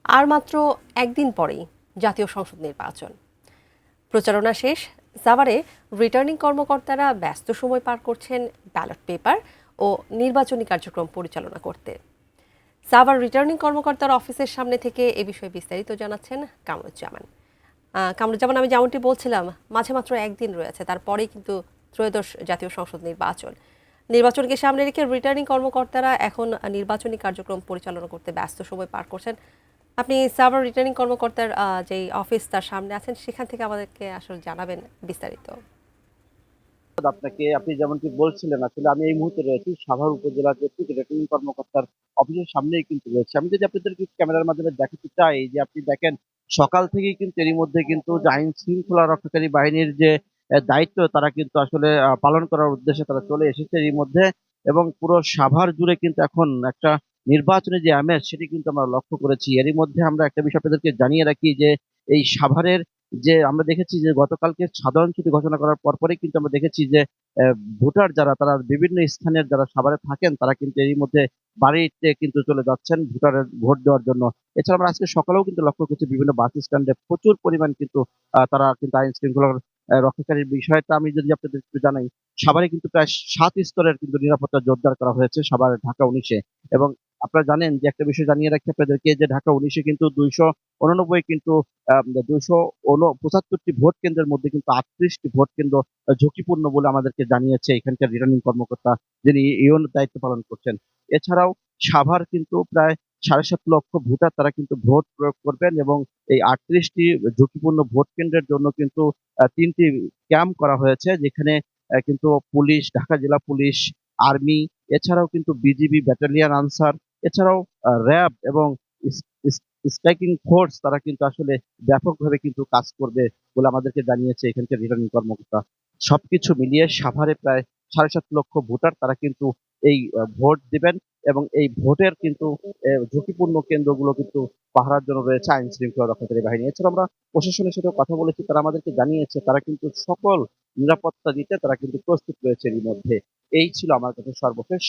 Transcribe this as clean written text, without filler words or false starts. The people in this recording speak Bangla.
আর মাত্র একদিন পরেই জাতীয় সংসদ নির্বাচন। প্রচারণা শেষ। সাভারে রিটার্নিং কর্মকর্তারা ব্যস্ত সময় পার করছেন ব্যালট পেপার ও নির্বাচনী কার্যক্রম পরিচালনা করতে। সাভার রিটার্নিং কর্মকর্তার অফিসের সামনে থেকে এ বিষয়ে বিস্তারিত জানাচ্ছেন কামরুজ্জামান। কামরুজ্জামান, আমি যেমনটি বলছিলাম, মাঝে মাত্র একদিন রয়েছে, তারপরেই কিন্তু ত্রয়োদশ জাতীয় সংসদ নির্বাচনকে সামনে রেখে রিটার্নিং কর্মকর্তারা এখন নির্বাচনী কার্যক্রম পরিচালনা করতে ব্যস্ত সময় পার করছেন। আপনি সাভার রিটার্নিং কর্মকর্তার যে অফিস তার সামনে আছেন, সেখান থেকে আমাদেরকে আসলে জানাবেন বিস্তারিত। আপনাকে আপনি যেমনটি বলছিলেন, আসলে আমি এই মুহূর্তে রয়েছি সাভার উপজেলার যে রিটার্নিং কর্মকর্তার অফিসের সামনেই কিন্তু রয়েছে। আমি যদি আপনাদেরকে ক্যামেরার মাধ্যমে দেখাতে চাই যে আপনি দেখেন সকাল থেকেই কিন্তু এরই মধ্যে কিন্তু যে আইন শৃঙ্খলা রক্ষাকারী বাহিনীর যে দায়িত্ব তারা কিন্তু আসলে পালন করার উদ্দেশ্যে তারা চলে এসেছে এরই মধ্যে, এবং পুরো সাভার জুড়ে কিন্তু এখন একটা নির্বাচনী যে আমেজ সেটি কিন্তু আমরা লক্ষ্য করেছি। এরই মধ্যে আমরা একটা বিষয় আপনাদেরকে জানিয়ে রাখি যে এই সাভারের যে আমরা দেখেছি যে গতকালকে সাধারণ ছুটি ঘোষণা করার পরপরই কিন্তু আমরা দেখেছি যে ভোটার যারা তারা বিভিন্ন স্থানের যারা সাভারে থাকেন তারা কিন্তু এরই মধ্যে বাড়িতে কিন্তু চলে যাচ্ছেন ভোটারের ভোট দেওয়ার জন্য। এছাড়া আমরা আজকে সকালেও কিন্তু লক্ষ্য করছি বিভিন্ন বাস স্ট্যান্ডে প্রচুর পরিমাণ কিন্তু তারা কিন্তু আইন শৃঙ্খলার রক্ষাকারীর বিষয়টা আমি যদি আপনাদের একটু জানাই, সাভারে কিন্তু প্রায় ৭ স্তরের কিন্তু নিরাপত্তা জোরদার করা হয়েছে সাভার ঢাকা ১৯-এ। এবং আপনারা জানেন যে একটা বিষয় জানিয়ে রাখি আপনাদেরকে যে ঢাকা ১৯-এ কিন্তু ২৮৯ কিন্তু ২৭৫টি ভোট কেন্দ্রের মধ্যে কিন্তু ৩৮টি ভোট কেন্দ্র ঝুঁকিপূর্ণ বলে আমাদেরকে জানিয়েছে এখানকার রিটার্নিং কর্মকর্তা যিনি ইওন দায়িত্ব পালন করছেন। এছাড়াও সাভার কিন্তু প্রায় ৭.৫ লক্ষ ভোটার তারা কিন্তু ভোট প্রয়োগ করবেন, এবং এই ৩৮টি ঝুঁকিপূর্ণ ভোট কেন্দ্রের জন্য কিন্তু ৩টি ক্যাম্প করা হয়েছে, যেখানে কিন্তু পুলিশ, ঢাকা জেলা পুলিশ, আর্মি, এছাড়াও কিন্তু বিজিবি, ব্যাটালিয়ন আনসার, এছাড়াও র‍্যাব এবং ইস ইস স্ট্রাইকিং ফোর্স তারা কিন্তু আসলে ব্যাপকভাবে কিন্তু কাজ করবে বলে আমাদেরকে জানিয়েছে এখানকার রিটার্নিং কর্মকর্তা। সবকিছু মিলিয়ে সাভারে প্রায় ৭.৫ লক্ষ ভোটার তারা কিন্তু এই ভোট দিবেন, এবং এই ভোটের কিন্তু ঝুঁকিপূর্ণ কেন্দ্রগুলো কিন্তু পাহারার জন্য রয়েছে আইন শৃঙ্খলা রক্ষাকারী বাহিনী। এছাড়া আমরা প্রশাসনের সাথেও কথা বলেছি, তারা আমাদেরকে জানিয়েছে তারা কিন্তু সকল নিরাপত্তা দিতে তারা কিন্তু প্রস্তুত রয়েছে এরই মধ্যে। এই ছিল আমার কাছে সর্বশেষ